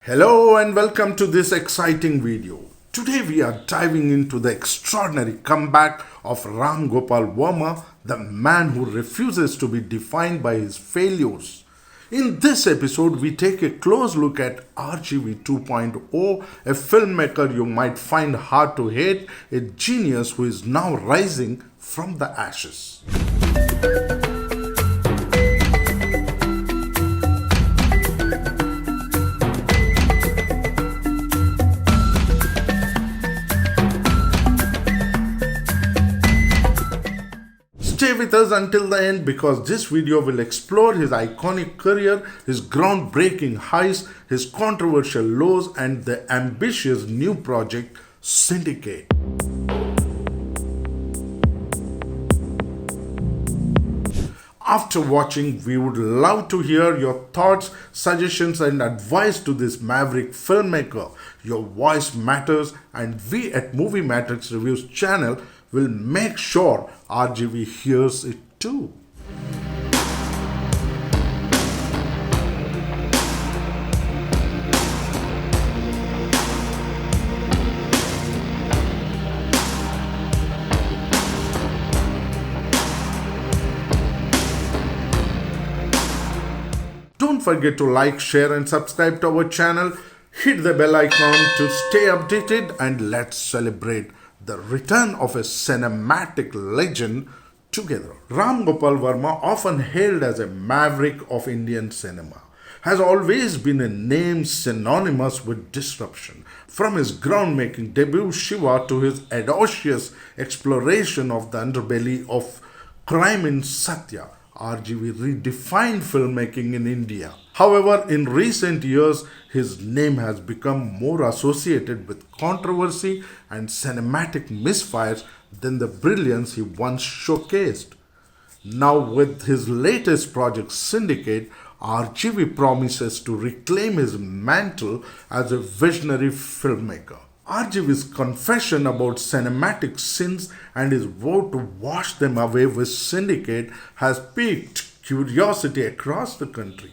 Hello and welcome to this exciting video. Today we are diving into the extraordinary comeback of RamGopalVarma, the man who refuses to be defined by his failures. In this episode, we take a close look at RGV 2.0, a filmmaker you might find hard to hate, a genius who is now rising from the ashes. Stay with us until the end because this video will explore his iconic career, his groundbreaking highs, his controversial lows, and the ambitious new project Syndicate. After watching, we would love to hear your thoughts, suggestions, and advice to this maverick filmmaker. Your voice matters, and we at Movie Matrix Reviews channel will make sure RGV hears it too. Don't forget to like, share, and subscribe to our channel. Hit the bell icon to stay updated, and let's celebrate the return of a cinematic legend together. RamGopalVarma, often hailed as a maverick of Indian cinema, has always been a name synonymous with disruption. From his groundbreaking debut Shiva to his audacious exploration of the underbelly of crime in Satya, RGV redefined filmmaking in India. However, in recent years, his name has become more associated with controversy and cinematic misfires than the brilliance he once showcased. Now, with his latest project Syndicate, RGV promises to reclaim his mantle as a visionary filmmaker. RGV's confession about cinematic sins and his vow to wash them away with Syndicate has piqued curiosity across the country.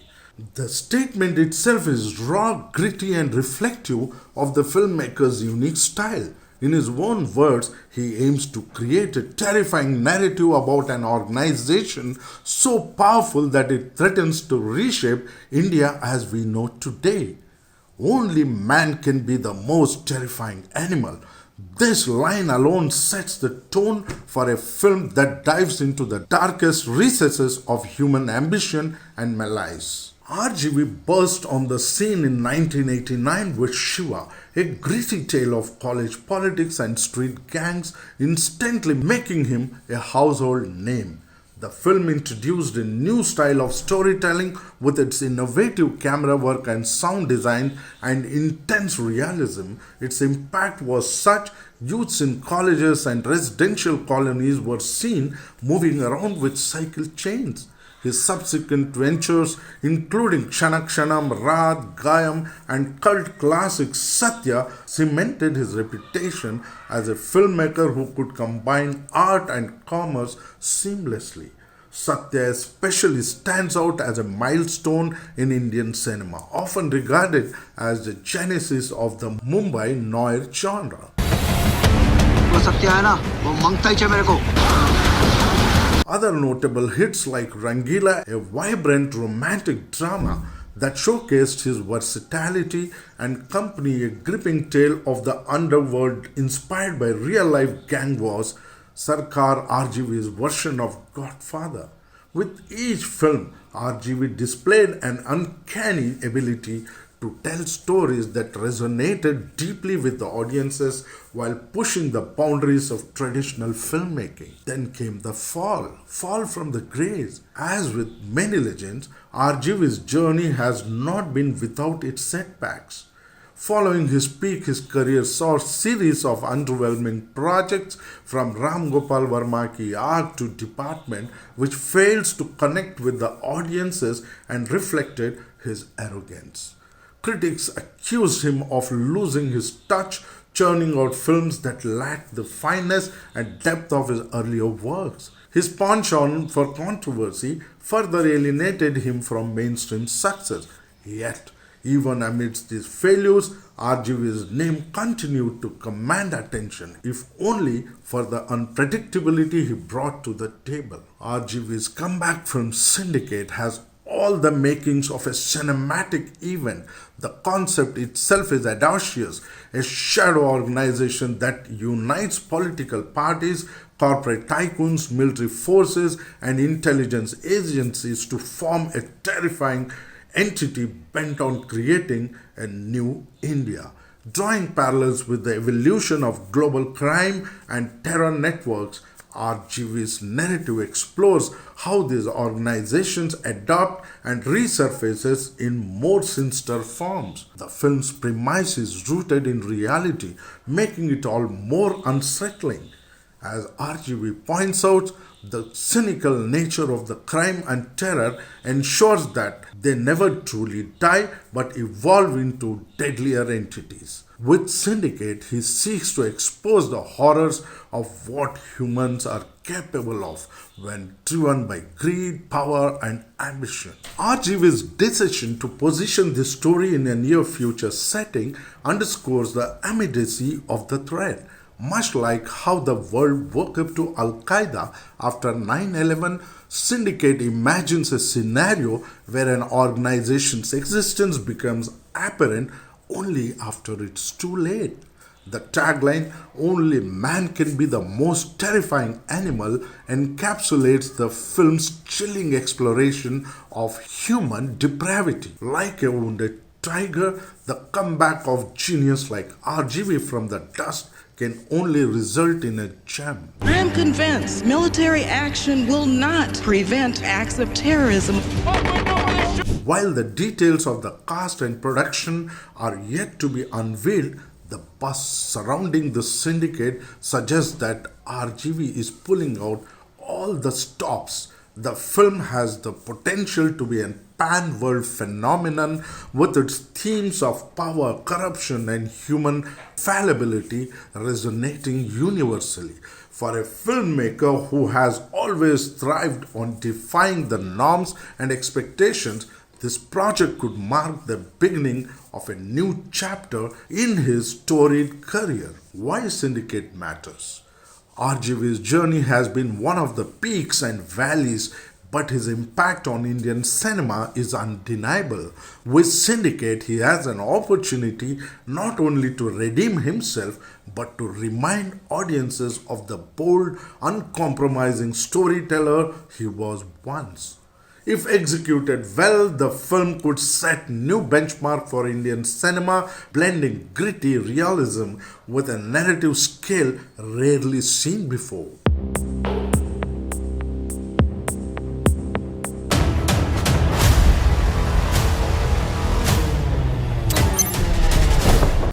The statement itself is raw, gritty, and reflective of the filmmaker's unique style. In his own words, he aims to create a terrifying narrative about an organization so powerful that it threatens to reshape India as we know today. Only man can be the most terrifying animal. This line alone sets the tone for a film that dives into the darkest recesses of human ambition and malice. RGV burst on the scene in 1989 with Shiva, a gritty tale of college politics and street gangs, instantly making him a household name. The film introduced a new style of storytelling with its innovative camera work and sound design and intense realism. Its impact was such, youths in colleges and residential colonies were seen moving around with cycle chains. His subsequent ventures, including Kshanam, Raat, Gayam, and cult classic Satya, cemented his reputation as a filmmaker who could combine art and commerce seamlessly. Satya especially stands out as a milestone in Indian cinema, often regarded as the genesis of the Mumbai noir genre. Other notable hits like Rangila, a vibrant romantic drama that showcased his versatility, and Company, a gripping tale of the underworld inspired by real-life gang wars, Sarkar, RGV's version of Godfather. With each film, RGV displayed an uncanny ability to tell stories that resonated deeply with the audiences while pushing the boundaries of traditional filmmaking. Then came the fall from the grace. As with many legends, RGV's journey has not been without its setbacks. Following his peak, his career saw a series of underwhelming projects from RamGopalVarma Ki Aag to Department, which fails to connect with the audiences and reflected his arrogance. Critics accused him of losing his touch, churning out films that lacked the fineness and depth of his earlier works. His penchant for controversy further alienated him from mainstream success. Yet, Even amidst these failures, RGV's name continued to command attention, if only for the unpredictability he brought to the table. RGV's comeback from Syndicate has all the makings of a cinematic event. The concept itself is audacious, a shadow organization that unites political parties, corporate tycoons, military forces, and intelligence agencies to form a terrifying entity bent on creating a new India. Drawing parallels with the evolution of global crime and terror networks, RGV's narrative explores how these organizations adopt and resurfaces in more sinister forms. The film's premise is rooted in reality, making it all more unsettling. As RGV points out, the cynical nature of the crime and terror ensures that they never truly die but evolve into deadlier entities. With Syndicate, he seeks to expose the horrors of what humans are capable of when driven by greed, power, and ambition. RGV's decision to position this story in a near future setting underscores the immediacy of the threat. Much like how the world woke up to Al Qaeda after 9/11, Syndicate imagines a scenario where an organization's existence becomes apparent only after it's too late. The tagline, "Only man can be the most terrifying animal," encapsulates the film's chilling exploration of human depravity. Like a wounded tiger, the comeback of genius like RGV from the dust can only result in a gem. I am convinced military action will not prevent acts of terrorism. While the details of the cast and production are yet to be unveiled, the buzz surrounding the Syndicate suggests that RGV is pulling out all the stops. The film has the potential to be a pan-world phenomenon with its themes of power, corruption, and human fallibility resonating universally. For a filmmaker who has always thrived on defying the norms and expectations, this project could mark the beginning of a new chapter in his storied career. Why Syndicate matters? RGV's journey has been one of the peaks and valleys, but his impact on Indian cinema is undeniable. With Syndicate, he has an opportunity not only to redeem himself, but to remind audiences of the bold, uncompromising storyteller he was once. If executed well, the film could set new benchmark for Indian cinema, blending gritty realism with a narrative scale rarely seen before.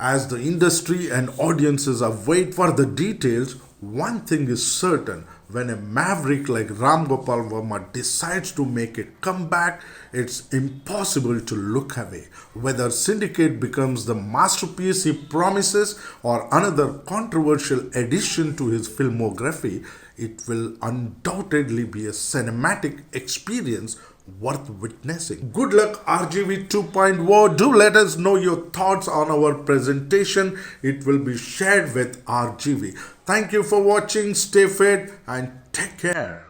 As the industry and audiences await for the details, one thing is certain: when a maverick like RamGopalVarma decides to make a comeback, it's impossible to look away. Whether Syndicate becomes the masterpiece he promises or another controversial addition to his filmography, it will undoubtedly be a cinematic experience worth witnessing. Good luck RGV 2.0. Do let us know your thoughts on our presentation. It will be shared with RGV. Thank you for watching. Stay fit and take care.